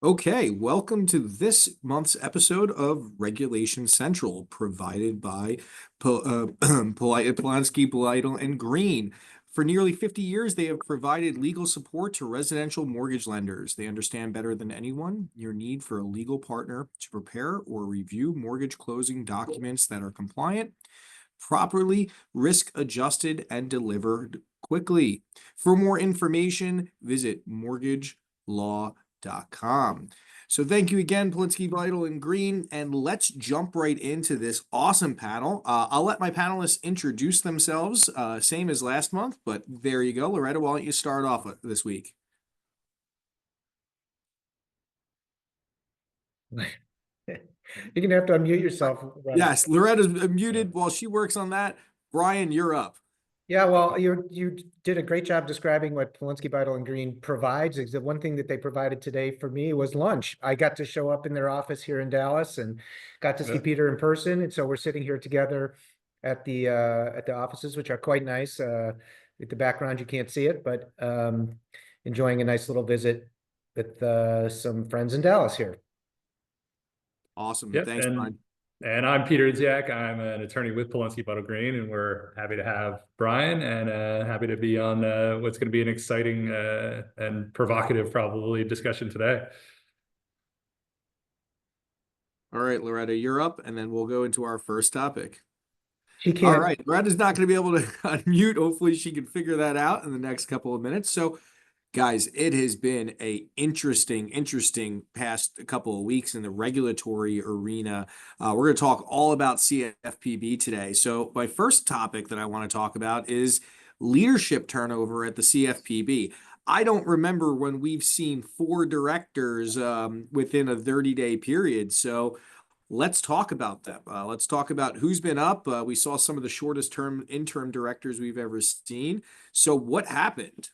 Okay, welcome to this month's episode of Regulation Central, provided by Polunsky, Beitel, and Green. For nearly 50 years, they have provided legal support to residential mortgage lenders. They understand better than anyone your need for a legal partner to prepare or review mortgage closing documents that are compliant, properly risk adjusted, and delivered quickly. For more information, visit mortgagelaw.com. So thank you again, Polunsky, Beitel, and Green, and let's jump right into this awesome panel. I'll let my panelists introduce themselves, same as last month, but there you go. Loretta, why don't you start off this week? You're gonna have to unmute yourself, Loretta. Yes, Loretta's Yeah. muted while she works on that. Brian, you're up. Yeah, well, you did a great job describing what Polunsky, Beitel, and Green provides. The one thing that they provided today for me was lunch. I got to show up in their office here in Dallas and got to see Yeah. Peter in person. And so we're sitting here together at the offices, which are quite nice. With the background, you can't see it, but enjoying a nice little visit with some friends in Dallas here. Awesome. Yep. Thanks, Brian. And I'm Peter Ziak. I'm an attorney with Polunsky, Beitel, Green, and we're happy to have Brian and happy to be on what's going to be an exciting and provocative, probably, discussion today. All right, Loretta, you're up, and then we'll go into our first topic. She All can't. right, Loretta's not going to be able to unmute. Hopefully, she can figure that out in the next couple of minutes. So, guys, it has been a interesting past couple of weeks in the regulatory arena. We're going to talk all about CFPB today. So, my first topic that I want to talk about is leadership turnover at the CFPB. I don't remember when we've seen four directors within a 30-day period. So let's talk about them. Let's talk about who's been up. We saw some of the shortest term interim directors we've ever seen. So what happened?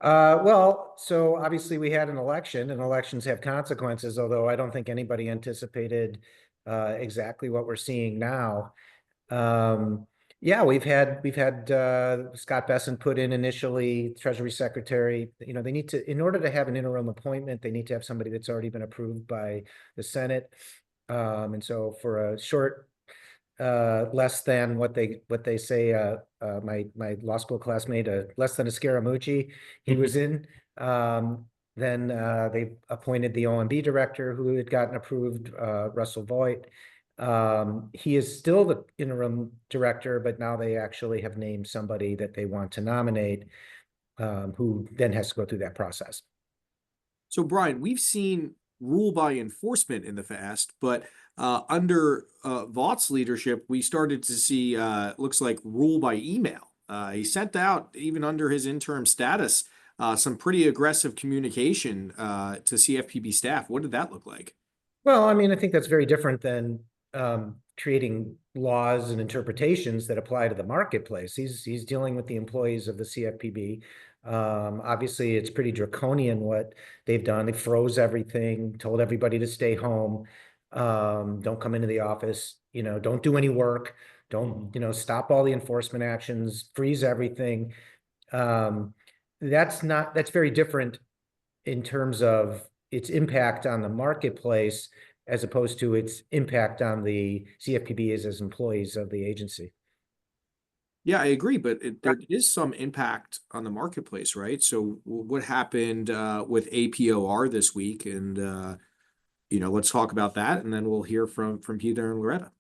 Well, so obviously we had an election, and elections have consequences, although I don't think anybody anticipated exactly what we're seeing now. Yeah, we've had Scott Besson put in initially Treasury Secretary. You know, they need to, in order to have an interim appointment, they need to have somebody that's already been approved by the Senate. And so for a short less than what they say, my law school classmate, less than a Scaramucci, he was in. Then they appointed the OMB director who had gotten approved, Russell Voigt. He is still the interim director, but now they actually have named somebody that they want to nominate, who then has to go through that process. So, Brian, we've seen rule by enforcement in the past, but under Vaught's leadership, we started to see, looks like, rule by email. He sent out, even under his interim status, some pretty aggressive communication to CFPB staff. What did that look like? Well, I mean, I think that's very different than creating laws and interpretations that apply to the marketplace. He's dealing with the employees of the CFPB. Obviously, it's pretty draconian what they've done. They froze everything, told everybody to stay home, don't come into the office, don't do any work, don't, stop all the enforcement actions, freeze everything. That's very different in terms of its impact on the marketplace as opposed to its impact on the CFPB as employees of the agency. Yeah, I agree, but there is some impact on the marketplace, right? So what happened with APOR this week? And let's talk about that, and then we'll hear from Peter and Loretta.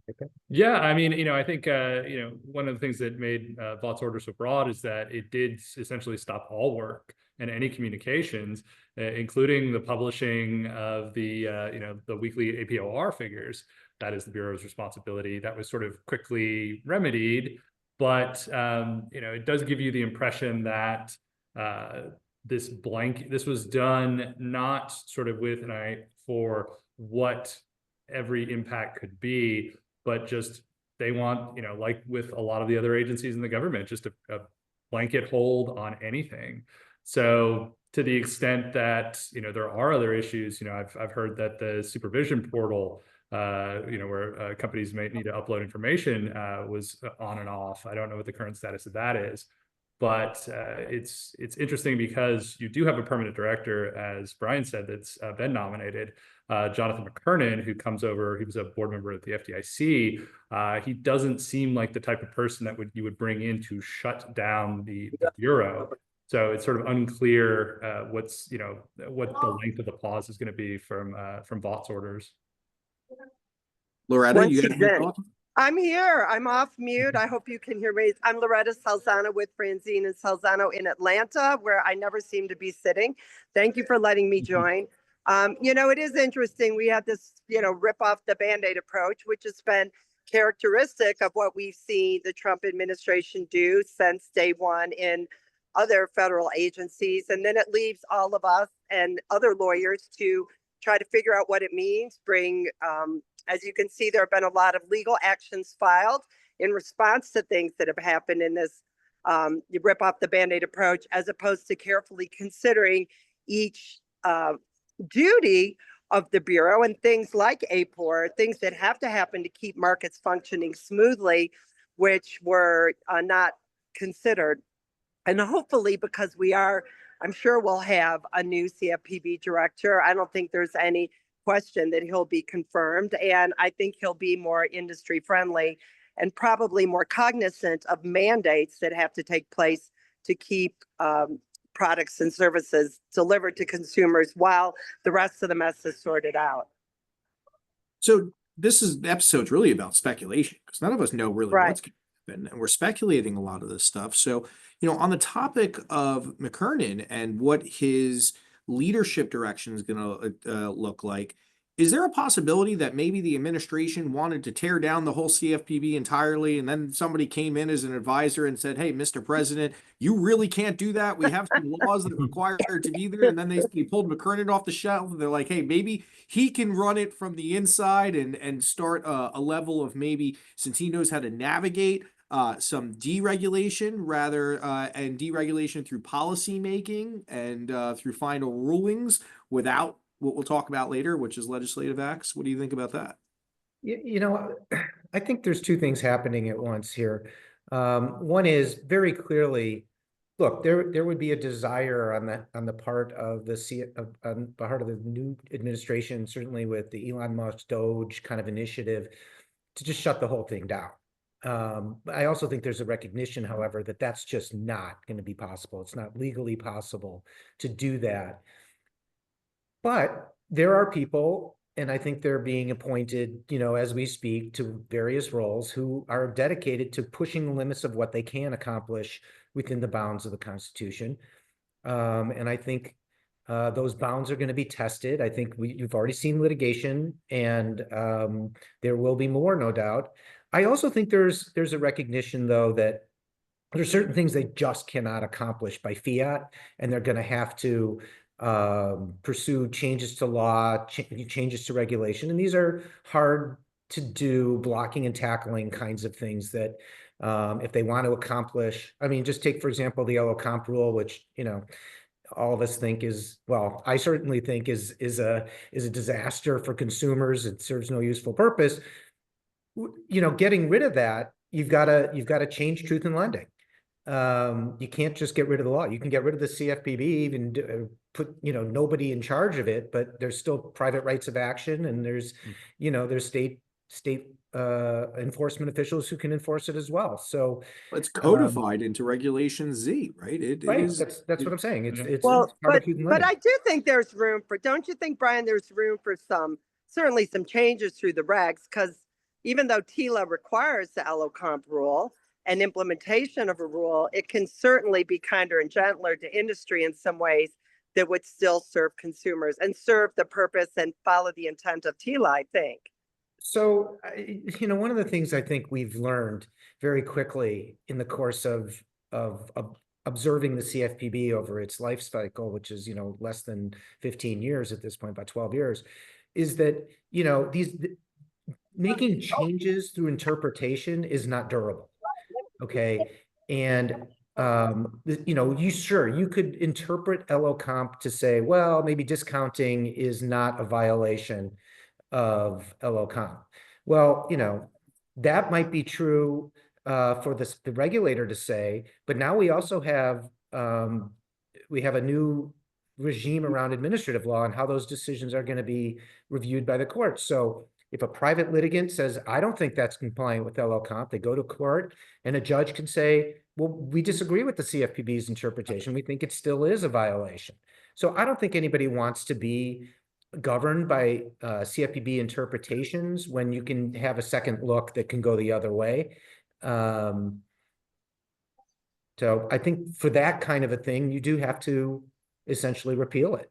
Okay. Yeah, I mean, I think, one of the things that made Vaught's order so broad is that it did essentially stop all work and any communications, including the publishing of the weekly APOR figures. That is the Bureau's responsibility. That was sort of quickly remedied, but, it does give you the impression that this was done not sort of with an eye for what every impact could be, but just they want, like with a lot of the other agencies in the government, just a blanket hold on anything. So to the extent that, there are other issues, I've heard that the supervision portal, where companies may need to upload information, was on and off. I don't know what the current status of that is, But it's interesting because you do have a permanent director, as Brian said, that's been nominated, Jonathan McKernan, who comes over. He was a board member at the FDIC. He doesn't seem like the type of person that you would bring in to shut down the bureau. So it's sort of unclear what the length of the pause is going to be from Vaught's orders. Loretta, Once you got any again, thoughts? I'm here. I'm off mute. I hope you can hear me. I'm Loretta Salzano with Franzine and Salzano in Atlanta, where I never seem to be sitting. Thank you for letting me join. It is interesting. We had this, rip off the Band-Aid approach, which has been characteristic of what we've seen the Trump administration do since day one in other federal agencies. And then it leaves all of us and other lawyers to try to figure out what it means, as you can see, there have been a lot of legal actions filed in response to things that have happened in this you rip off the Band-Aid approach, as opposed to carefully considering each duty of the Bureau and things like APOR, things that have to happen to keep markets functioning smoothly, which were not considered. And hopefully, because I'm sure we'll have a new CFPB director. I don't think there's any question that he'll be confirmed. And I think he'll be more industry friendly and probably more cognizant of mandates that have to take place to keep products and services delivered to consumers while the rest of the mess is sorted out. So the episode's really about speculation, because none of us know really what's going to happen, and we're speculating a lot of this stuff. So, on the topic of McKernan and what his leadership direction is going to look like, is there a possibility that maybe the administration wanted to tear down the whole CFPB entirely, and then somebody came in as an advisor and said, hey, Mr. President, you really can't do that. We have some laws that require it to be there. And then they pulled McKernan off the shelf. And they're like, hey, maybe he can run it from the inside and start a level of, maybe, since he knows how to navigate some deregulation and deregulation through policy making and through final rulings, without what we'll talk about later, which is legislative acts. What do you think about that? I think there's two things happening at once here. One is very clearly, look, there would be a desire on the part of the new administration, certainly with the Elon Musk Doge kind of initiative, to just shut the whole thing down. I also think there's a recognition, however, that that's just not going to be possible. It's not legally possible to do that. But there are people, and I think they're being appointed, as we speak, to various roles, who are dedicated to pushing the limits of what they can accomplish within the bounds of the Constitution. And I think those bounds are going to be tested. I think you've already seen litigation, and there will be more, no doubt. I also think there's a recognition, though, that there's certain things they just cannot accomplish by fiat, and they're going to have to pursue changes to law, changes to regulation. And these are hard to do, blocking and tackling kinds of things that if they want to accomplish, just take, for example, the yellow comp rule, which, all of us think I certainly think is a disaster for consumers. It serves no useful purpose. Getting rid of that, you've got to change truth in lending. You can't just get rid of the law. You can get rid of the CFPB, even put nobody in charge of it, but there's still private rights of action, and there's there's state enforcement officials who can enforce it as well. So it's codified into Regulation Z, right? It is. That's what I'm saying. It's well, but I do think there's room for. Don't you think, Brian? There's room for certainly some changes through the regs, because even though TILA requires the LO comp rule and implementation of a rule, it can certainly be kinder and gentler to industry in some ways that would still serve consumers and serve the purpose and follow the intent of TILA, I think. So, one of the things I think we've learned very quickly in the course of observing the CFPB over its life cycle, which is, less than 15 years at this point, about 12 years, is that, making changes through interpretation is not durable. Okay. And, you could interpret LO comp to say, well, maybe discounting is not a violation of LO comp. Well, that might be true for the regulator to say, but now we also have, we have a new regime around administrative law and how those decisions are going to be reviewed by the court. So if a private litigant says, I don't think that's compliant with LL Comp, they go to court and a judge can say, well, we disagree with the CFPB's interpretation. We think it still is a violation. So I don't think anybody wants to be governed by CFPB interpretations when you can have a second look that can go the other way. So I think for that kind of a thing, you do have to essentially repeal it.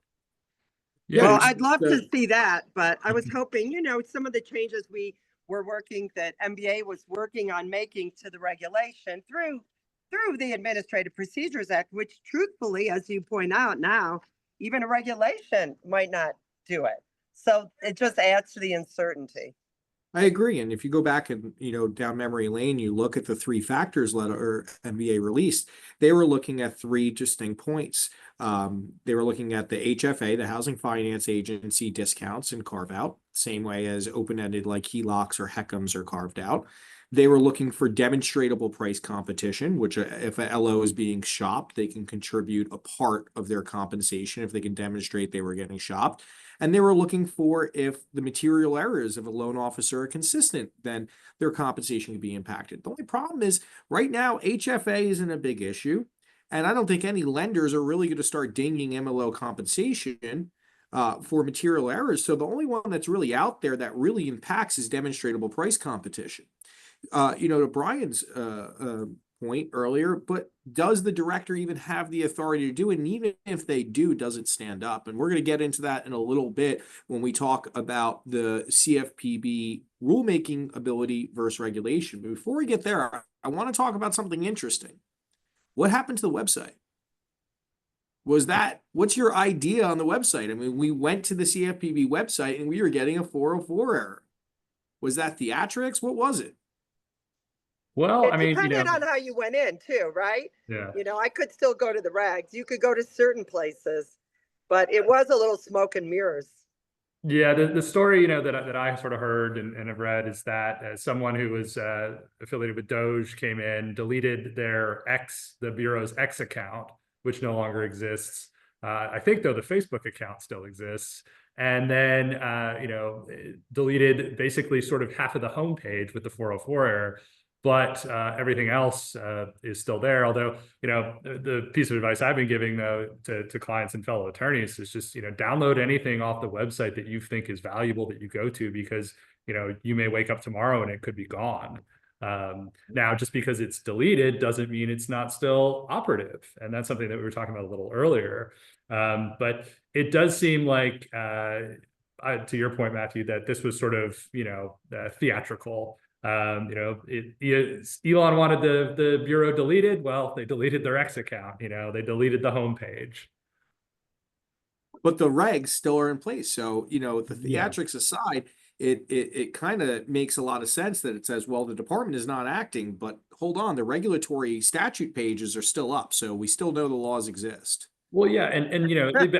Yeah, Well, it's I'd love the- to see that, but I was hoping, some of the changes we were working, that MBA was working on making to the regulation through the Administrative Procedures Act, which truthfully, as you point out now, even a regulation might not do it. So it just adds to the uncertainty. I agree. And if you go back and, down memory lane, you look at the 3 factors letter or MBA released, they were looking at 3 distinct points. They were looking at the HFA, the Housing Finance Agency discounts and carve out, same way as open-ended like HELOCs or HECMs are carved out. They were looking for demonstrable price competition, which if a LO is being shopped, they can contribute a part of their compensation if they can demonstrate they were getting shopped. And they were looking for if the material errors of a loan officer are consistent, then their compensation can be impacted. The only problem is right now, HFA isn't a big issue. And I don't think any lenders are really going to start dinging MLO compensation for material errors. So the only one that's really out there that really impacts is demonstrable price competition. To Brian's point earlier, but does the director even have the authority to do it? And even if they do, does it stand up? And we're going to get into that in a little bit when we talk about the CFPB rulemaking ability versus regulation. But before we get there, I want to talk about something interesting. What happened to the website? What's your idea on the website? I mean, we went to the CFPB website and we were getting a 404 error. Was that theatrics? What was it? well, It I mean, depended on how you went in too, right? yeah. I could still go to the rags. You could go to certain places, but it was a little smoke and mirrors. Yeah, the story, that I sort of heard and have read is that someone who was affiliated with Doge came in, deleted the Bureau's X account, which no longer exists. I think, though, the Facebook account still exists. And then, deleted basically sort of half of the homepage with the 404 error. But everything else is still there. Although, the piece of advice I've been giving, though, to clients and fellow attorneys is just, download anything off the website that you think is valuable that you go to, because, you may wake up tomorrow and it could be gone. Now, just because it's deleted doesn't mean it's not still operative. And that's something that we were talking about a little earlier. But it does seem like, to your point, Matthew, that this was sort of, theatrical. Elon wanted the Bureau deleted. Well, they deleted their X account, they deleted the homepage. But the regs still are in place. So, the theatrics aside, it kind of makes a lot of sense that it says, well, the department is not acting, but hold on, the regulatory statute pages are still up. So we still know the laws exist. Well, yeah. And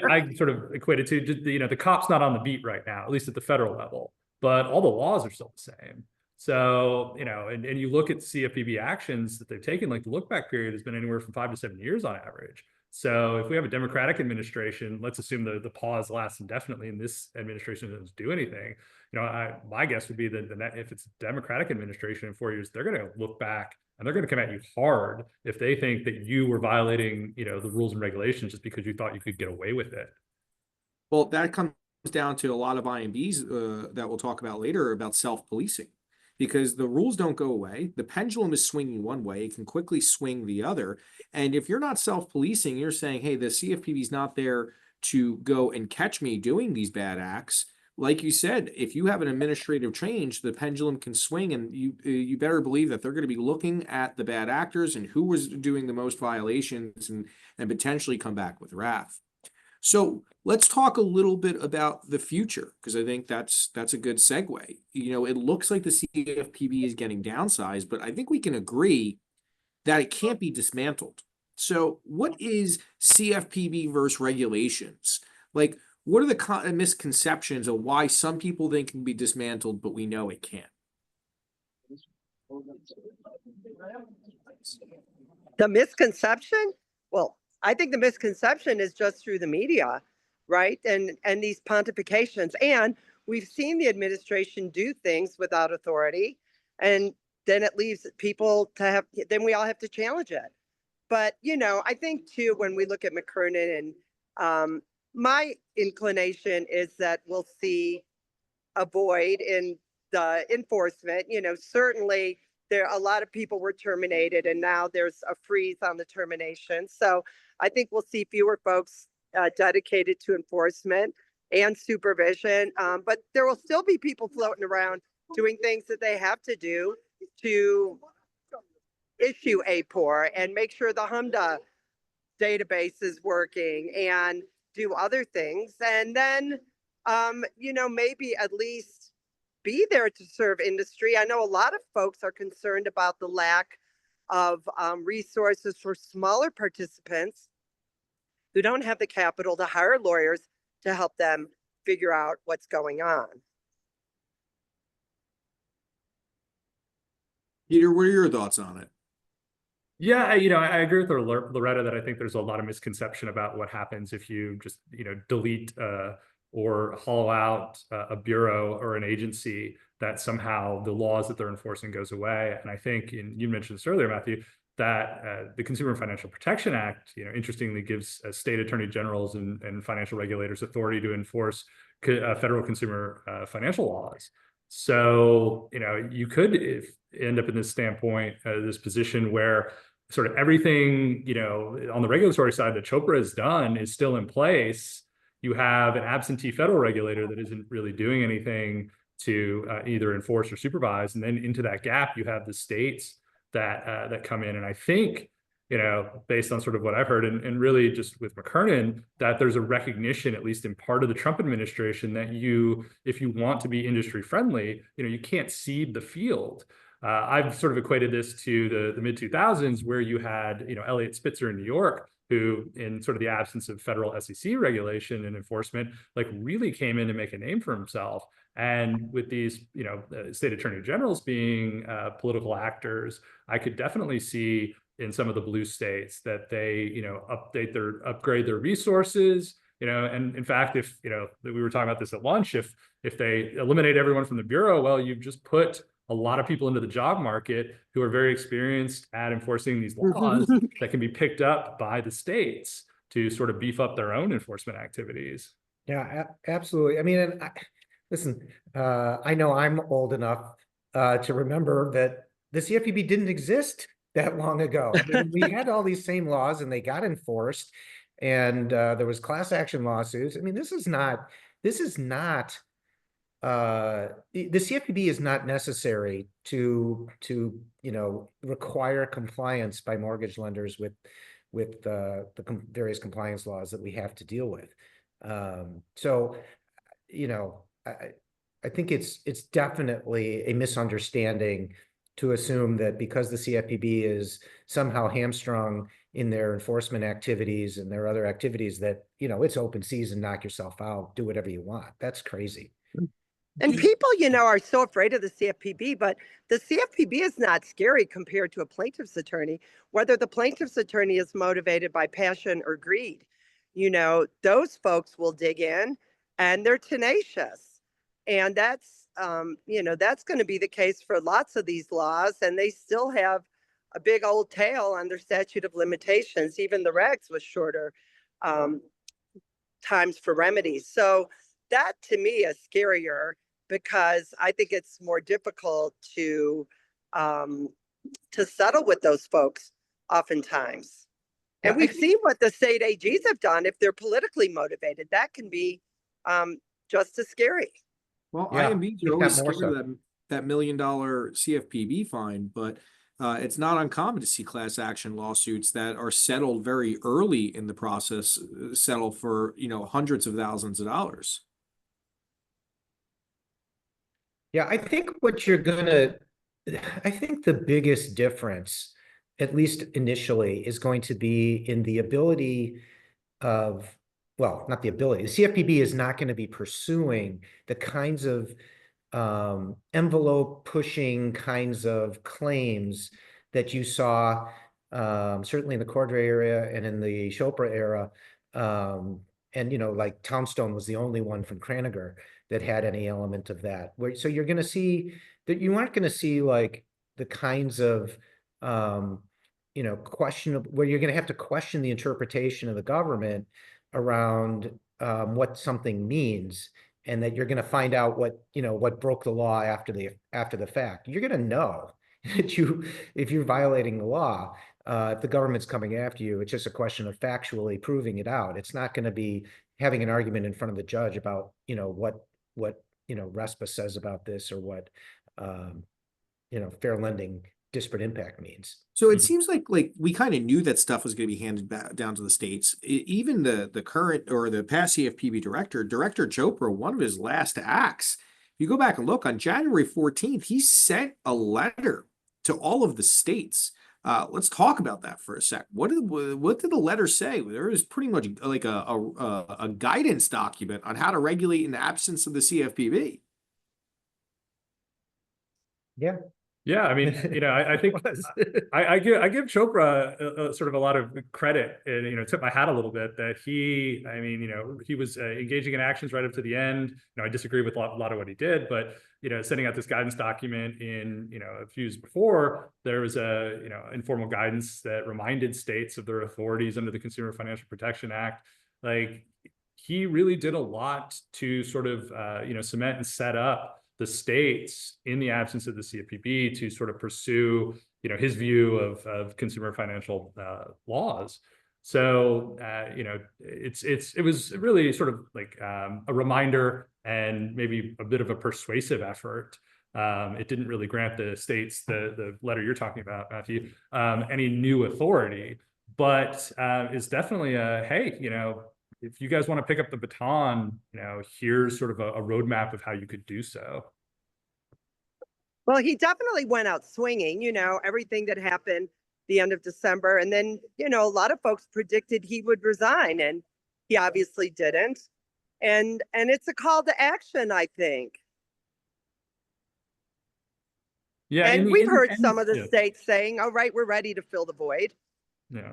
I sort of equated to just, the cop's not on the beat right now, at least at the federal level, but all the laws are still the same. So, and you look at CFPB actions that they've taken, like the look back period has been anywhere from 5 to 7 years on average. So if we have a Democratic administration, let's assume the pause lasts indefinitely and this administration doesn't do anything. My guess would be that if it's a Democratic administration in 4 years, they're going to look back and they're going to come at you hard if they think that you were violating, the rules and regulations just because you thought you could get away with it. Well, that comes down to a lot of IMBs that we'll talk about later about self-policing. Because the rules don't go away. The pendulum is swinging one way. It can quickly swing the other. And if you're not self-policing, you're saying, hey, the CFPB is not there to go and catch me doing these bad acts. Like you said, if you have an administrative change, the pendulum can swing, and you better believe that they're going to be looking at the bad actors and who was doing the most violations and potentially come back with wrath. So let's talk a little bit about the future, because I think that's a good segue. It looks like the CFPB is getting downsized, but I think we can agree that it can't be dismantled. So what is CFPB versus regulations? Like, what are the misconceptions of why some people think it can be dismantled, but we know it can't? The misconception? Well, I think the misconception is just through the media, right? And these pontifications. And we've seen the administration do things without authority. And then it leaves people to have, then we all have to challenge it. But, I think too, when we look at McKernan and my inclination is that we'll see a void in the enforcement. Certainly a lot of people were terminated and now there's a freeze on the termination. So I think we'll see fewer folks dedicated to enforcement and supervision. But there will still be people floating around doing things that they have to do to issue APOR and make sure the HMDA database is working and do other things. And then, maybe at least be there to serve industry. I know a lot of folks are concerned about the lack of resources for smaller participants who don't have the capital to hire lawyers to help them figure out what's going on. Peter, what are your thoughts on it? Yeah, I agree with Loretta that I think there's a lot of misconception about what happens if you just, delete or hollow out a bureau or an agency, that somehow the laws that they're enforcing goes away. And I think, you mentioned this earlier, Matthew, that the Consumer Financial Protection Act, interestingly gives state attorney generals and financial regulators authority to enforce federal consumer financial laws. So, you could end up in this standpoint, this position where sort of everything, on the regulatory side that Chopra has done is still in place. You have an absentee federal regulator that isn't really doing anything to either enforce or supervise. And then into that gap, you have the states that come in. And I think, based on sort of what I've heard and really just with McKernan, that there's a recognition, at least in part of the Trump administration, that if you want to be industry friendly, you can't cede the field. I've sort of equated this to the mid 2000s, where you had, Elliot Spitzer in New York, who, in sort of the absence of federal SEC regulation and enforcement, like really came in to make a name for himself. And with these, state attorney generals being political actors, I could definitely see in some of the blue states that they, upgrade their resources. And in fact, if, we were talking about this at lunch, if they eliminate everyone from the bureau, well, you've just put a lot of people into the job market who are very experienced at enforcing these laws that can be picked up by the states to sort of beef up their own enforcement activities. Yeah, absolutely. I mean, listen, I know I'm old enough to remember that the CFPB didn't exist that long ago. I mean, we had all these same laws and they got enforced, and there was class action lawsuits. I mean, the CFPB is not necessary to require compliance by mortgage lenders with the various compliance laws that we have to deal with. So, I think it's definitely a misunderstanding to assume that because the CFPB is somehow hamstrung in their enforcement activities and their other activities that, it's open season, knock yourself out, do whatever you want. That's crazy. And people, are so afraid of the CFPB, but the CFPB is not scary compared to a plaintiff's attorney, whether the plaintiff's attorney is motivated by passion or greed. Those folks will dig in and they're tenacious. And that's going to be the case for lots of these laws. And they still have a big old tail on their statute of limitations. Even the regs with shorter times for remedies. So that to me is scarier, because I think it's more difficult to settle with those folks oftentimes. And we've seen what the state AGs have done. If they're politically motivated, that can be just as scary. Well, Yeah, IMBs are always scared of that $1 million CFPB fine, but it's not uncommon to see class action lawsuits that are settled very early in the process, settle for, hundreds of thousands of dollars. Yeah, I think I think the biggest difference, at least initially, is going to be in the ability of, well, not the ability. The CFPB is not going to be pursuing the kinds of envelope pushing kinds of claims that you saw, certainly in the Cordray area and in the Chopra era. And, like Townstone was the only one from Craniger that had any element of that. So you're going to see that you aren't going to see like the kinds of, questionable, where you're going to have to question the interpretation of the government around what something means, and that you're going to find out what broke the law after the fact. You're going to know that if you're violating the law, if the government's coming after you, it's just a question of factually proving it out. It's not going to be having an argument in front of the judge about what RESPA says about this, or what fair lending disparate impact means. So it seems like we kind of knew that stuff was going to be handed back down to the states. Even the current or the past CFPB director Chopra, one of his last acts, if you go back and look, on January 14th, he sent a letter to all of the states. Let's talk about that for a sec. What did the letter say? There was pretty much like a guidance document on how to regulate in the absence of the CFPB. Yeah. Yeah, I mean, I think I give Chopra sort of a lot of credit, and tip my hat a little bit that he was engaging in actions right up to the end. I disagree with a lot of what he did, but sending out this guidance document in a few years before, there was a informal guidance that reminded states of their authorities under the Consumer Financial Protection Act. Like, he really did a lot to sort of cement and set up the states in the absence of the CFPB to sort of pursue, his view of consumer financial laws. So, it was really sort of like a reminder and maybe a bit of a persuasive effort. It didn't really grant the states, the letter you're talking about, Matthew, any new authority, but it's definitely hey, if you guys want to pick up the baton, here's sort of a roadmap of how you could do so. Well, he definitely went out swinging, everything that happened the end of December. And then, a lot of folks predicted he would resign, and he obviously didn't. And it's a call to action, I think. Yeah. And we've heard some of the states saying, all right, we're ready to fill the void. Yeah.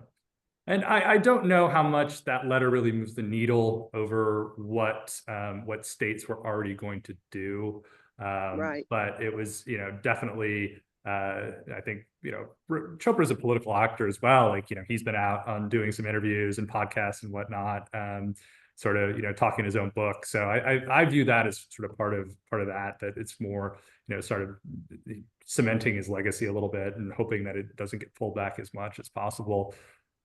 And I don't know how much that letter really moves the needle over what states were already going to do. Right. But it was, definitely, I think, Chopra is a political actor as well. Like, he's been out on doing some interviews and podcasts and whatnot, sort of, talking his own book. So I view that as sort of part of that it's more, sort of cementing his legacy a little bit and hoping that it doesn't get pulled back as much as possible.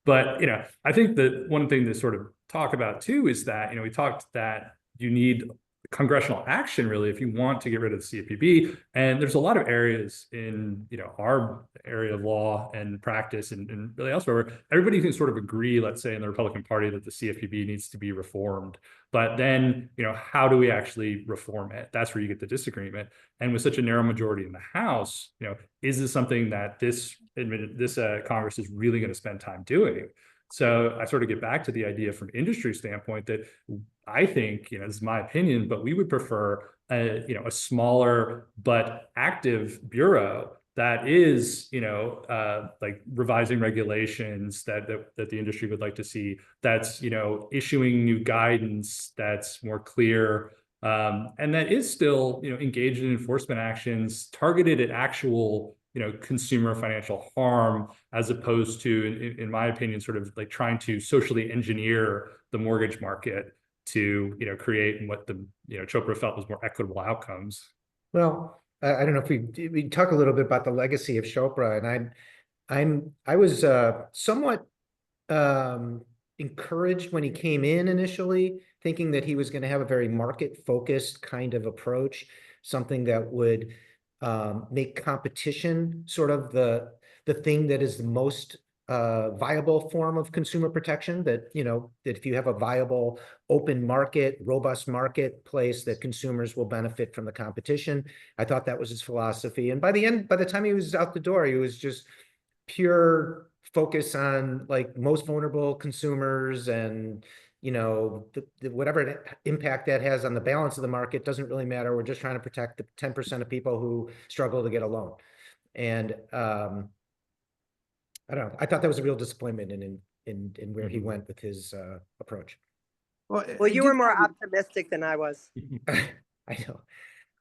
But, I think that one thing to sort of talk about too is that, we talked that you need congressional action really if you want to get rid of the CFPB. And there's a lot of areas in, our area of law and practice and really elsewhere where everybody can sort of agree, let's say in the Republican Party, that the CFPB needs to be reformed. But then, how do we actually reform it? That's where you get the disagreement. And with such a narrow majority in the House, is this something that this Congress is really going to spend time doing? So I sort of get back to the idea from industry standpoint that I think, this is my opinion, but we would prefer a smaller but active bureau that is, like revising regulations that the industry would like to see, that's, issuing new guidance that's more clear, and that is still, engaged in enforcement actions targeted at actual consumer financial harm, as opposed to, in my opinion, sort of like trying to socially engineer the mortgage market to, create what the, Chopra felt was more equitable outcomes. Well, I don't know if we talk a little bit about the legacy of Chopra, and I was somewhat encouraged when he came in initially, thinking that he was going to have a very market-focused kind of approach, something that would make competition sort of the thing that is the most viable form of consumer protection, that that if you have a viable open market, robust marketplace, that consumers will benefit from the competition. I thought that was his philosophy. And by the time he was out the door, he was just pure focus on like most vulnerable consumers and whatever impact that has on the balance of the market doesn't really matter. We're just trying to protect the 10% of people who struggle to get a loan. And I don't know. I thought that was a real disappointment in where he went with his approach. Well, Well, you were more optimistic than I was. I know.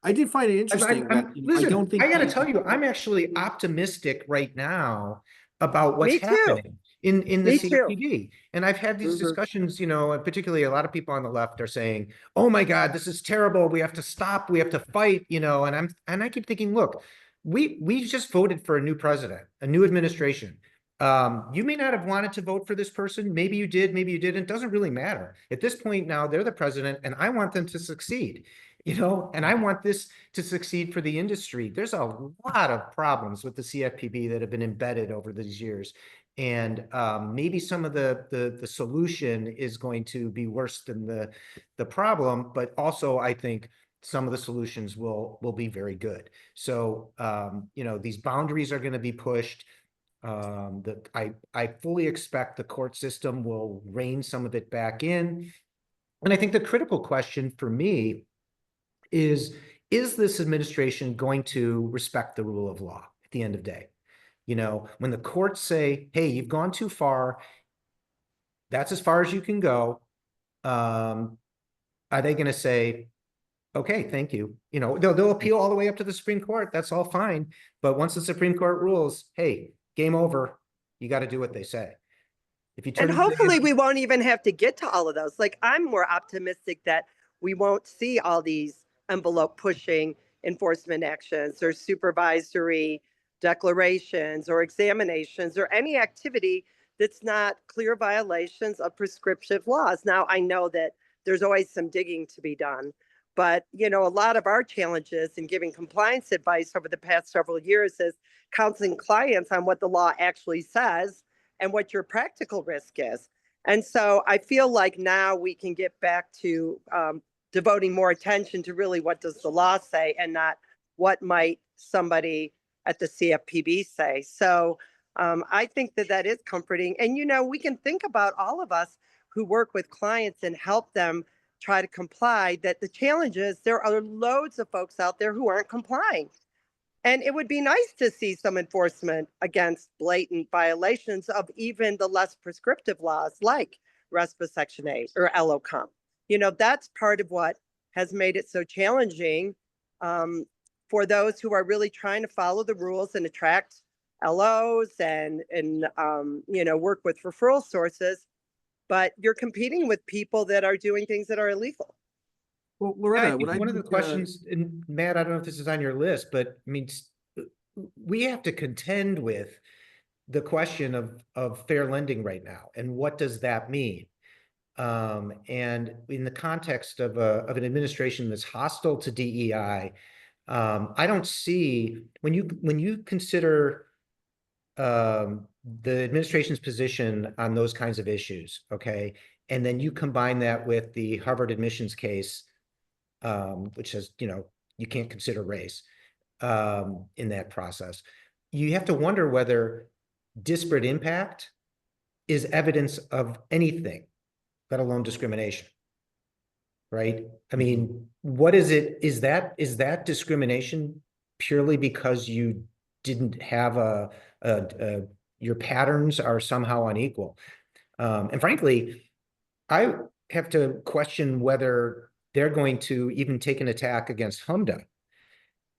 I did find it interesting that I Listen, don't think I got to he- tell you, I'm actually optimistic right now about what's Me too. happening in the Me too. CFPB. And I've had these Mhm. discussions, and particularly a lot of people on the left are saying, "Oh my God, this is terrible. We have to stop. We have to fight." And I keep thinking, look, we just voted for a new president, a new administration. You may not have wanted to vote for this person. Maybe you did, maybe you didn't. It doesn't really matter. At this point now, they're the president, and I want them to succeed. And I want this to succeed for the industry. There's a lot of problems with the CFPB that have been embedded over these years. And maybe some of the solution is going to be worse than the problem, but also I think some of the solutions will be very good. So, these boundaries are going to be pushed. I fully expect the court system will rein some of it back in. And I think the critical question for me is this administration going to respect the rule of law at the end of the day? When the courts say, hey, you've gone too far, that's as far as you can go. Are they going to say, okay, thank you? They'll appeal all the way up to the Supreme Court. That's all fine. But once the Supreme Court rules, hey, game over, you got to do what they say. If you turn And hopefully we won't even have to get to all of those. Like, I'm more optimistic that we won't see all these envelope pushing enforcement actions or supervisory declarations or examinations or any activity that's not clear violations of prescriptive laws. Now, I know that there's always some digging to be done, but a lot of our challenges in giving compliance advice over the past several years is counseling clients on what the law actually says and what your practical risk is. And so I feel like now we can get back to devoting more attention to really what does the law say and not what might somebody at the CFPB say. So I think that is comforting. And, we can think about all of us who work with clients and help them try to comply, that the challenge is there are loads of folks out there who aren't complying. And it would be nice to see some enforcement against blatant violations of even the less prescriptive laws like RESPA Section 8 or LOCOM. That's part of what has made it so challenging for those who are really trying to follow the rules and attract LOs and work with referral sources. But you're competing with people that are doing things that are illegal. Well, Loretta, one of the questions, and Matt, I don't know if this is on your list, but I mean, we have to contend with the question of fair lending right now, and what does that mean? And in the context of an administration that's hostile to DEI, I don't see when you consider the administration's position on those kinds of issues, okay, and then you combine that with the Harvard admissions case, which says, you can't consider race in that process. You have to wonder whether disparate impact is evidence of anything, let alone discrimination, right? I mean, what is it? Is that discrimination purely because you didn't have your patterns are somehow unequal? And frankly, I have to question whether they're going to even take an attack against HMDA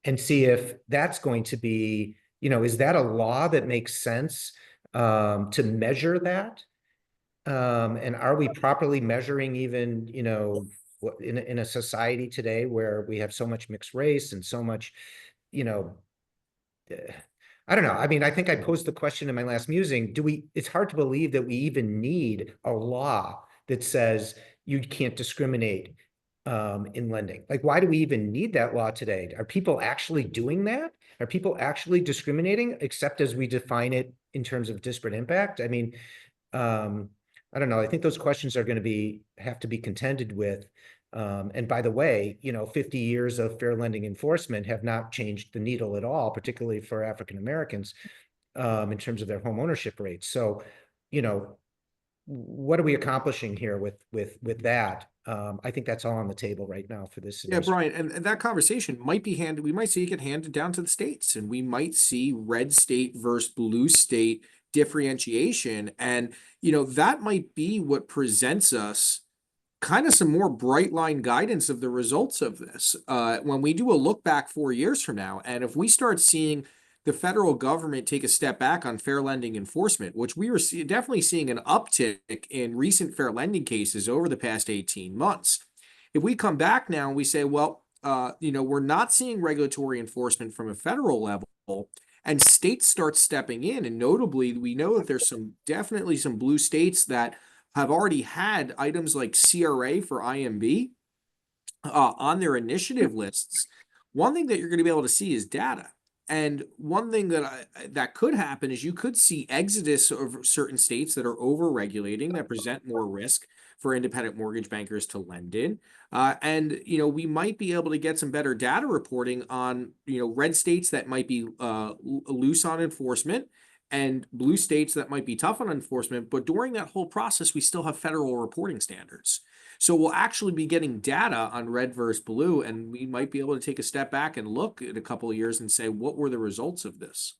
and see if that's going to be, is that a law that makes sense to measure that? And are we properly measuring even, in a society today where we have so much mixed race and so much, I don't know. I mean, I think I posed the question in my last musing, it's hard to believe that we even need a law that says you can't discriminate in lending. Like, why do we even need that law today? Are people actually doing that? Are people actually discriminating, except as we define it in terms of disparate impact? I mean, I don't know. I think those questions are going to have to be contended with. And by the way, 50 years of fair lending enforcement have not changed the needle at all, particularly for African Americans, in terms of their home ownership rates. So, what are we accomplishing here with that? I think that's all on the table right now for this. Yeah, Brian, and that conversation might be handed, we might see it get handed down to the states, and we might see red state versus blue state differentiation. And, that might be what presents us kind of some more bright line guidance of the results of this. When we do a look back 4 years from now, and if we start seeing the federal government take a step back on fair lending enforcement, which we were definitely seeing an uptick in recent fair lending cases over the past 18 months. If we come back now and we say, well, we're not seeing regulatory enforcement from a federal level, and states start stepping in, and notably, we know that there's definitely some blue states that have already had items like CRA for IMB on their initiative lists. One thing that you're going to be able to see is data. And one thing that could happen is you could see exodus of certain states that are over-regulating, that present more risk for independent mortgage bankers to lend in. We might be able to get some better data reporting on, red states that might be loose on enforcement and blue states that might be tough on enforcement. But during that whole process, we still have federal reporting standards. So we'll actually be getting data on red versus blue, and we might be able to take a step back and look at a couple of years and say, what were the results of this?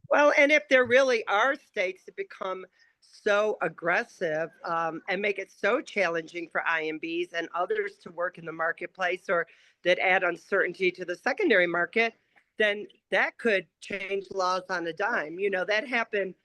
Well, and if there really are states that become so aggressive and make it so challenging for IMBs and others to work in the marketplace, or that add uncertainty to the secondary market, then that could change laws on a dime. That happened,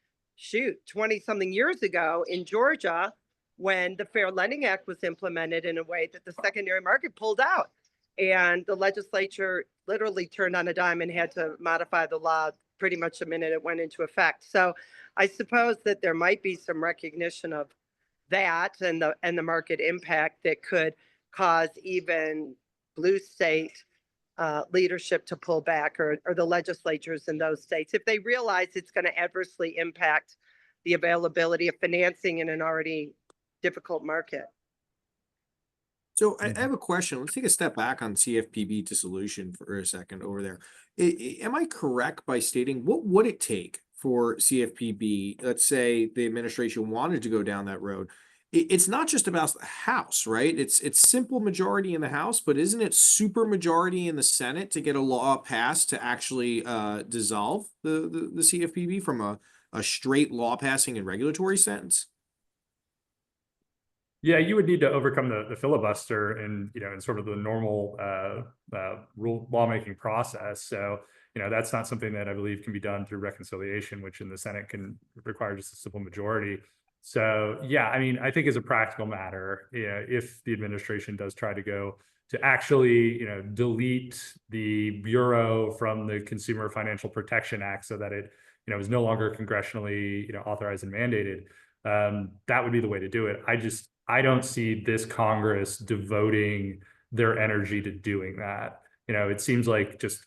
20 something years ago in Georgia, when the Fair Lending Act was implemented in a way that the secondary market pulled out. And the legislature literally turned on a dime and had to modify the law pretty much the minute it went into effect. So I suppose that there might be some recognition of that and the market impact that could cause even blue state leadership to pull back, or the legislatures in those states, if they realize it's going to adversely impact the availability of financing in an already difficult market. So I have a question. Let's take a step back on CFPB dissolution for a second over there. Am I correct by stating what would it take for CFPB? Let's say the administration wanted to go down that road. It's not just about the House, right? It's simple majority in the House, but isn't it super majority in the Senate to get a law passed to actually dissolve the CFPB from a straight law passing and regulatory sentence? Yeah, you would need to overcome the filibuster and in sort of the normal rule lawmaking process. So that's not something that I believe can be done through reconciliation, which in the Senate can require just a simple majority. So yeah, I think as a practical matter, if the administration does try to go to actually delete the Bureau from the Consumer Financial Protection Act so that it is no longer congressionally authorized and mandated, that would be the way to do it. I don't see this Congress devoting their energy to doing that. It seems like just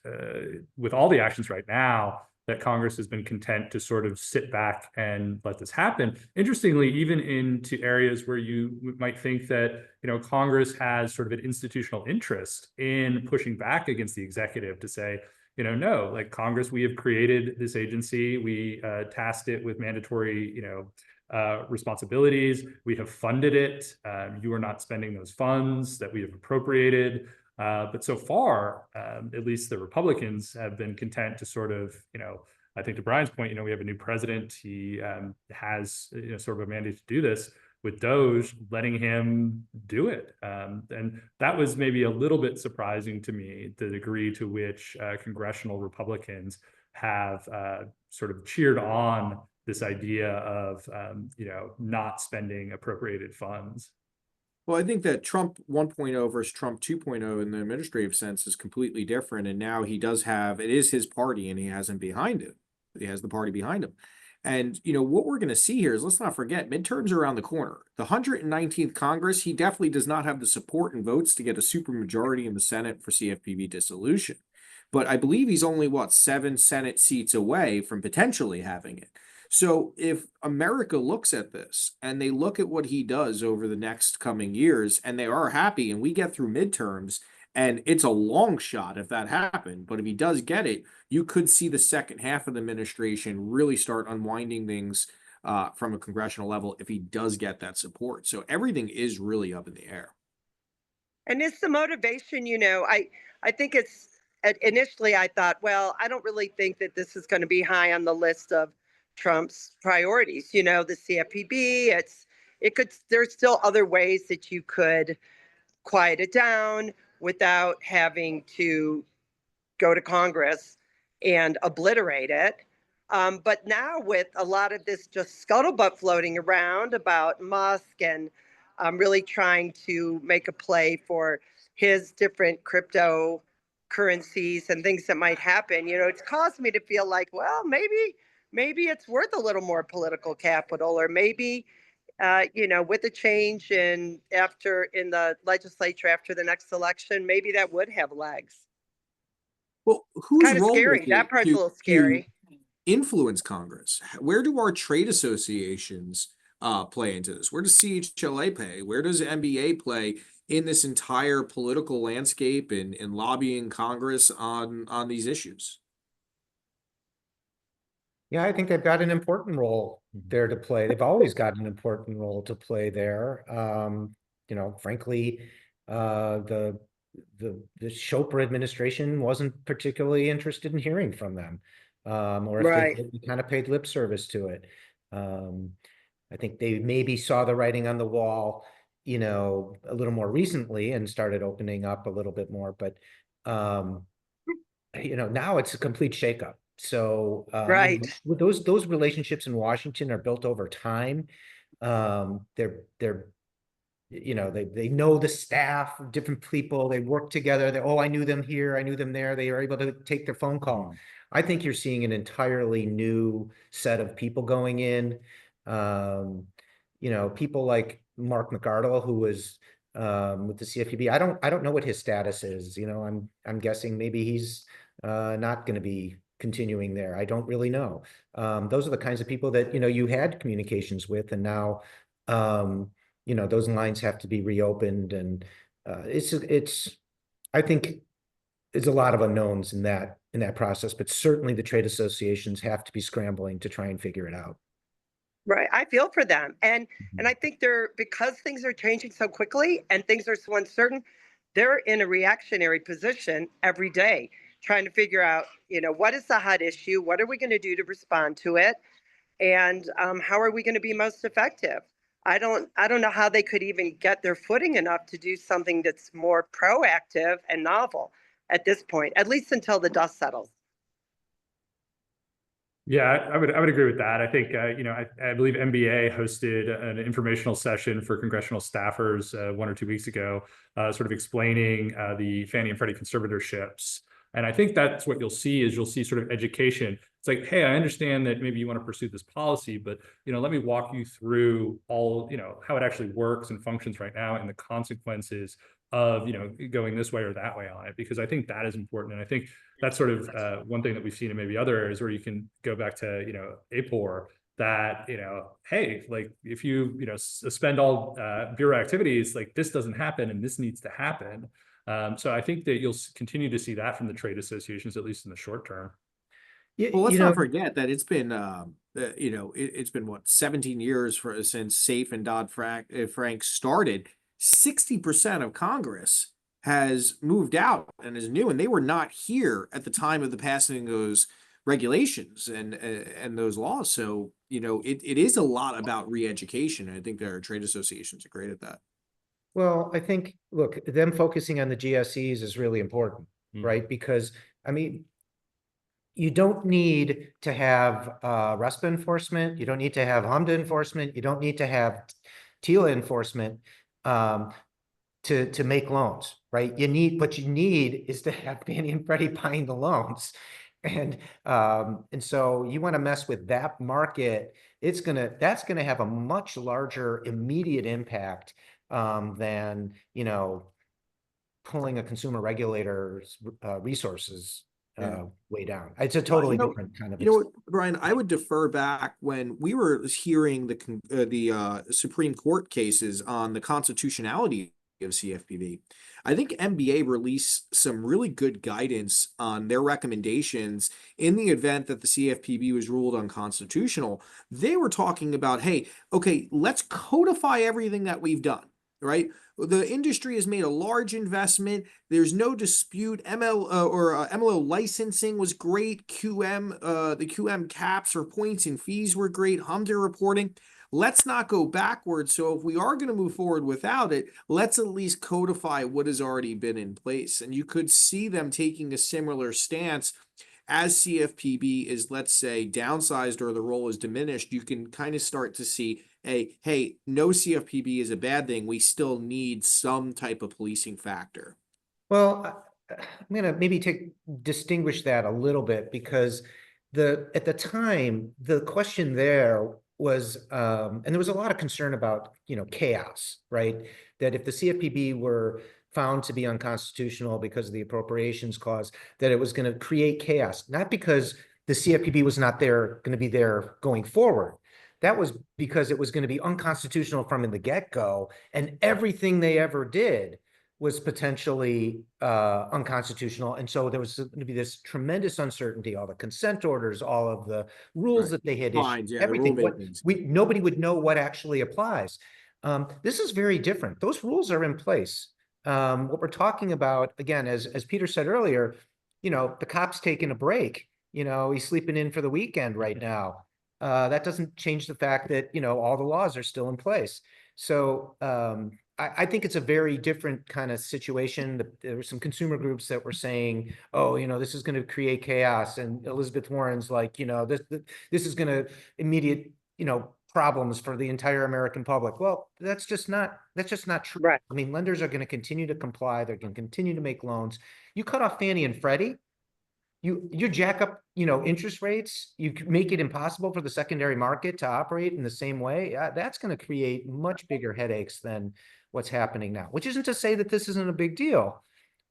with all the actions right now that Congress has been content to sort of sit back and let this happen. Interestingly, even into areas where you might think that, Congress has sort of an institutional interest in pushing back against the executive to say, no, like Congress, we have created this agency. We tasked it with mandatory, responsibilities. We have funded it. You are not spending those funds that we have appropriated. But so far, at least the Republicans have been content to sort of, I think to Brian's point, we have a new president. He has sort of a mandate to do this, with DOGE letting him do it. And that was maybe a little bit surprising to me, the degree to which congressional Republicans have sort of cheered on this idea of, not spending appropriated funds. Well, I think that Trump 1.0 versus Trump 2.0 in the administrative sense is completely different. And now he does have, it is his party and he has him behind him. He has the party behind him. And, what we're going to see here is, let's not forget, midterms are around the corner. The 119th Congress, he definitely does not have the support and votes to get a supermajority in the Senate for CFPB dissolution. But I believe he's only, 7 Senate seats away from potentially having it. So if America looks at this and they look at what he does over the next coming years and they are happy and we get through midterms, and it's a long shot if that happened, but if he does get it, you could see the second half of the administration really start unwinding things from a congressional level if he does get that support. So everything is really up in the air. And it's the motivation, I think initially I thought, well, I don't really think that this is going to be high on the list of Trump's priorities. The CFPB, there's still other ways that you could quiet it down without having to go to Congress and obliterate it. But now with a lot of this just scuttlebutt floating around about Musk and really trying to make a play for his different cryptocurrencies and things that might happen, it's caused me to feel like, well, maybe it's worth a little more political capital, or maybe with a change in the legislature after the next election, maybe that would have legs. Well, whose Kind of role scary. is That it part's a to little scary. influence Congress? Where do our trade associations play into this? Where does CHLA play? Where does NBA play in this entire political landscape and lobbying Congress on these issues? Yeah, I think they've got an important role there to play. They've always got an important role to play there. Frankly, the Chopra administration wasn't particularly interested in hearing from them, or if Right. they kind of paid lip service to it. I think they maybe saw the writing on the wall, a little more recently and started opening up a little bit more. But now it's a complete shakeup. So Right. those relationships in Washington are built over time. They're they know the staff, different people, they work together. I knew them here, I knew them there. They are able to take their phone call. I think you're seeing an entirely new set of people going in. People like Mark McArdle, who was with the CFPB. I don't know what his status is. I'm guessing maybe he's not going to be continuing there. I don't really know. Those are the kinds of people that you had communications with, and now those lines have to be reopened, and I think there's a lot of unknowns in that process, but certainly the trade associations have to be scrambling to try and figure it out. Right. I feel for them. And I think because things are changing so quickly and things are so uncertain, they're in a reactionary position every day, trying to figure out, what is the hot issue? What are we going to do to respond to it? And how are we going to be most effective? I don't know how they could even get their footing enough to do something that's more proactive and novel at this point, at least until the dust settles. Yeah, I would agree with that. I think I believe NBA hosted an informational session for congressional staffers 1 or 2 weeks ago, sort of explaining the Fannie and Freddie conservatorships. And I think that's what you'll see sort of education. It's like, hey, I understand that maybe you want to pursue this policy, but let me walk you through all how it actually works and functions right now, and the consequences of going this way or that way on it, because I think that is important. And I think that's sort of one thing that we've seen in maybe other areas where you can go back to APOR, that hey, like if you suspend all bureau activities, like this doesn't happen and this needs to happen. So I think that you'll continue to see that from the trade associations, at least in the short term. Well, let's not forget that it's been it's been what, 17 years since SAFE and Dodd-Frank started. 60% of Congress has moved out and is new, and they were not here at the time of the passing of those regulations and those laws. So it is a lot about re-education. I think our trade associations are great at that. Well, I think, look, them focusing on the GSEs is really important, right? Because you don't need to have RESPA enforcement. You don't need to have HMDA enforcement. You don't need to have TILA enforcement to make loans, right? What you need is to have Fannie and Freddie buying the loans. And so you want to mess with that market, that's gonna have a much larger immediate impact than pulling a consumer regulator's resources way down. It's a totally different kind of. You know what, Brian? I would defer back when we were hearing the Supreme Court cases on the constitutionality of CFPB. I think MBA released some really good guidance on their recommendations in the event that the CFPB was ruled unconstitutional. They were talking about, hey, okay, let's codify everything that we've done, right? The industry has made a large investment. There's no dispute. MLO licensing was great. The QM caps for points and fees were great. HMDA reporting. Let's not go backwards. So if we are going to move forward without it, let's at least codify what has already been in place. And you could see them taking a similar stance as CFPB is, let's say, downsized or the role is diminished. You can kind of start to see, hey, no CFPB is a bad thing. We still need some type of policing factor. Well, I'm going to maybe distinguish that a little bit, because at the time, the question there was, and there was a lot of concern about, chaos, right? That if the CFPB were found to be unconstitutional because of the appropriations clause, that it was going to create chaos, not because the CFPB was not going to be there going forward. That was because it was going to be unconstitutional from the get-go, and everything they ever did was potentially unconstitutional. And so there was going to be this tremendous uncertainty, all the consent orders, all of the rules that they had Fines, issued, yeah, everything. rulemakings. Nobody would know what actually applies. This is very different. Those rules are in place. What we're talking about, again, as Peter said earlier, the cop's taking a break. He's sleeping in for the weekend right now. That doesn't change the fact that, all the laws are still in place. So I think it's a very different kind of situation. There were some consumer groups that were saying, oh, this is going to create chaos. And Elizabeth Warren's like, this is going to immediate, problems for the entire American public. Well, that's just not true. Right. I mean, lenders are going to continue to comply. They're going to continue to make loans. You cut off Fannie and Freddie, you jack up, interest rates, you make it impossible for the secondary market to operate in the same way. That's going to create much bigger headaches than what's happening now, which isn't to say that this isn't a big deal,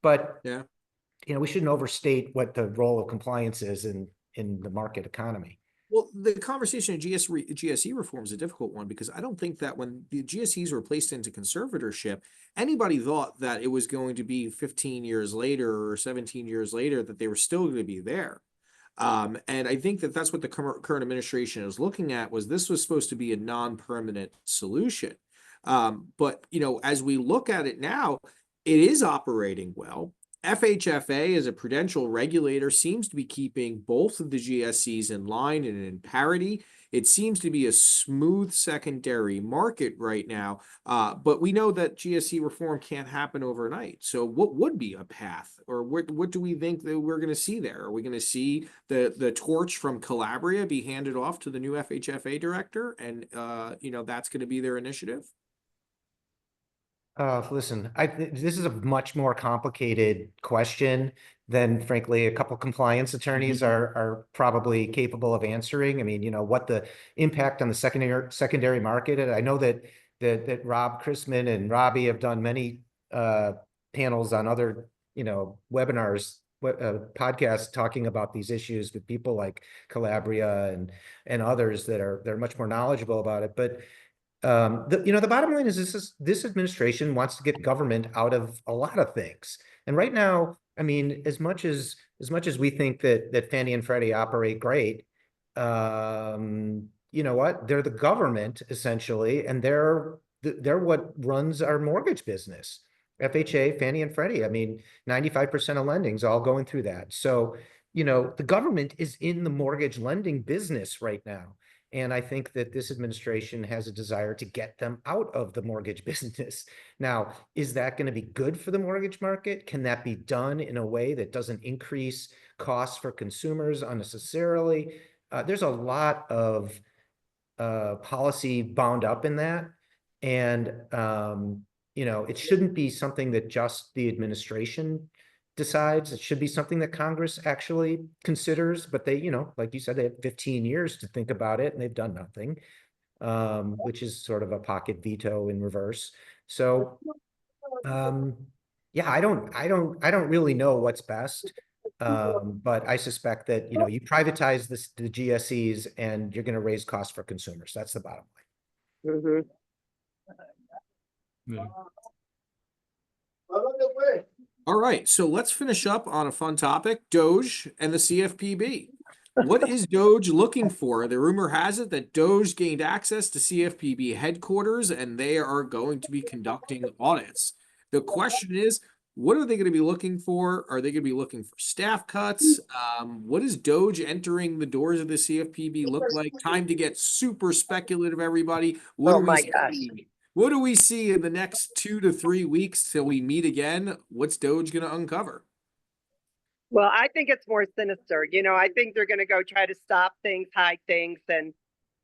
but Yeah. We shouldn't overstate what the role of compliance is in the market economy. Well, the conversation of GSE reform is a difficult one, because I don't think that when the GSEs were placed into conservatorship, anybody thought that it was going to be 15 years later or 17 years later that they were still going to be there. And I think that that's what the current administration is looking at, was this was supposed to be a non-permanent solution. But, as we look at it now, it is operating well. FHFA as a prudential regulator seems to be keeping both of the GSEs in line and in parity. It seems to be a smooth secondary market right now, but we know that GSE reform can't happen overnight. So what would be a path, or what do we think that we're going to see there? Are we going to see the torch from Calabria be handed off to the new FHFA director, and that's going to be their initiative? Listen, this is a much more complicated question than, frankly, a couple compliance attorneys are probably capable of answering. I mean, what the impact on the secondary market. And I know that Rob Chrisman and Robbie have done many panels on other, webinars, podcasts talking about these issues with people like Calabria and others that are much more knowledgeable about it. But the bottom line is this administration wants to get government out of a lot of things. And right now, I mean, as much as we think that Fannie and Freddie operate great, you know what? They're the government essentially, and they're what runs our mortgage business. FHA, Fannie and Freddie. I mean, 95% of lending's all going through that. So, the government is in the mortgage lending business right now. And I think that this administration has a desire to get them out of the mortgage business. Now, is that going to be good for the mortgage market? Can that be done in a way that doesn't increase costs for consumers unnecessarily? There's a lot of policy bound up in that. And, it shouldn't be something that just the administration decides. It should be something that Congress actually considers, but they, like you said, they have 15 years to think about it and they've done nothing, which is sort of a pocket veto in reverse. So, yeah, I don't really know what's best. But I suspect that, you privatize the GSEs and you're going to raise costs for consumers. That's the bottom line. Mhm. Yeah. All right, so let's finish up on a fun topic, Doge and the CFPB. What is Doge looking for? The rumor has it that Doge gained access to CFPB headquarters and they are going to be conducting audits. The question is, what are they going to be looking for? Are they going to be looking for staff cuts? What does Doge entering the doors of the CFPB look like? Time to get super speculative, everybody. What Oh do we my see? gosh. What do we see in the next 2 to 3 weeks till we meet again? What's Doge going to uncover? Well, I think it's more sinister. I think they're going to go try to stop things, hide things, and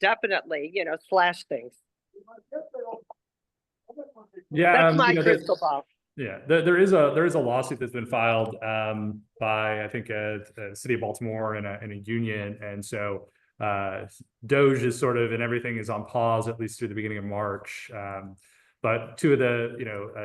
definitely, slash things. Yeah, That's my you know, crystal ball. yeah, there is a lawsuit that's been filed by I think city of Baltimore and a union, and so Doge is sort of, and everything is on pause at least through the beginning of March. But two of the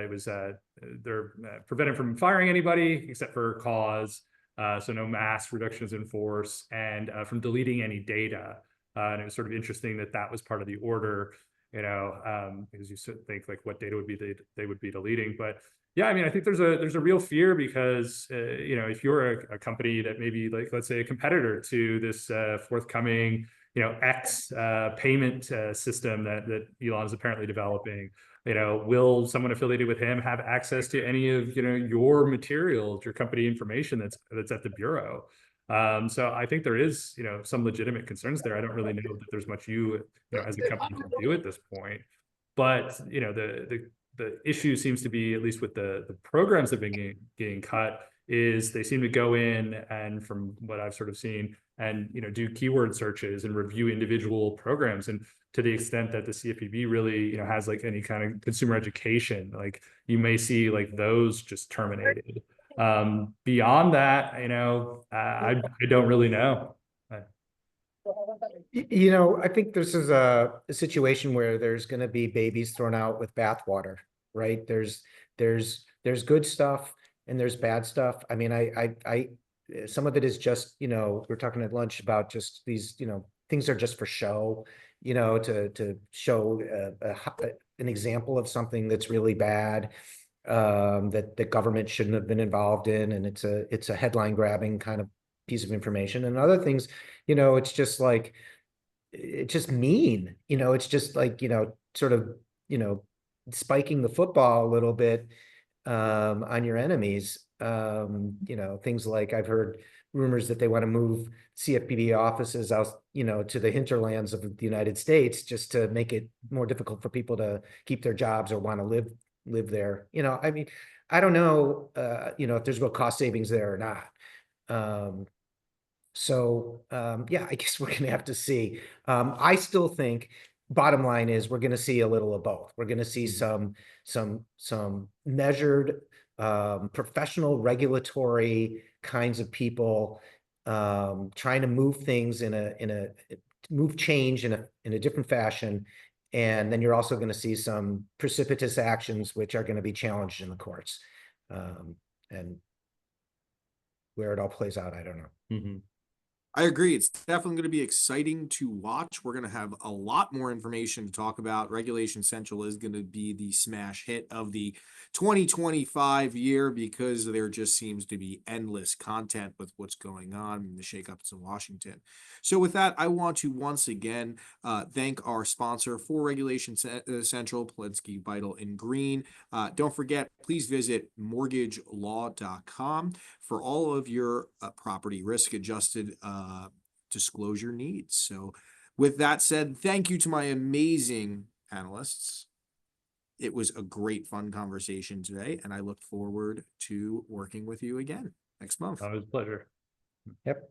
it was they're prevented from firing anybody except for cause, so no mass reductions in force, and from deleting any data. And it was sort of interesting that that was part of the order. Because you think like what data would be they would be deleting. But yeah, I mean, I think there's a real fear because if you're a company that maybe, like, let's say a competitor to this forthcoming X payment system that Elon is apparently developing, will someone affiliated with him have access to any of your materials, your company information that's at the bureau? So I think there is some legitimate concerns there. I don't really know that there's much as a company can do at this point, but the issue seems to be, at least with the programs that have been getting cut, is they seem to go in and, from what I've sort of seen, and do keyword searches and review individual programs. And to the extent that the CFPB really has like any kind of consumer education, like you may see like those just terminated. Beyond that, I don't really know. I think this is a situation where there's going to be babies thrown out with bathwater, right? There's good stuff and there's bad stuff. I mean, I some of it is just, we're talking at lunch about just these, things are just for show, to show an example of something that's really bad, that the government shouldn't have been involved in, and it's a headline grabbing kind of piece of information. And other things, it's just like, it's just mean, it's just like, sort of, spiking the football a little bit on your enemies. Things like, I've heard rumors that they want to move CFPB offices out, to the hinterlands of the United States, just to make it more difficult for people to keep their jobs or want to live there. I mean, I don't know, if there's real cost savings there or not. Yeah, I guess we're going to have to see. I still think bottom line is we're going to see a little of both. We're going to see some measured, professional regulatory kinds of people trying to move things move change in a different fashion. And then you're also going to see some precipitous actions, which are going to be challenged in the courts. And where it all plays out, I don't know. Mm-hmm. I agree. It's definitely going to be exciting to watch. We're going to have a lot more information to talk about. Regulation Central is going to be the smash hit of the 2025 year, because there just seems to be endless content with what's going on in the shakeups in Washington. So with that, I want to once again thank our sponsor for Regulation Central, Polunsky, Beitel, and Green. Don't forget, please visit mortgagelaw.com for all of your property risk adjusted disclosure needs. So with that said, thank you to my amazing panelists. It was a great, fun conversation today, and I look forward to working with you again next month. Always a pleasure. Yep.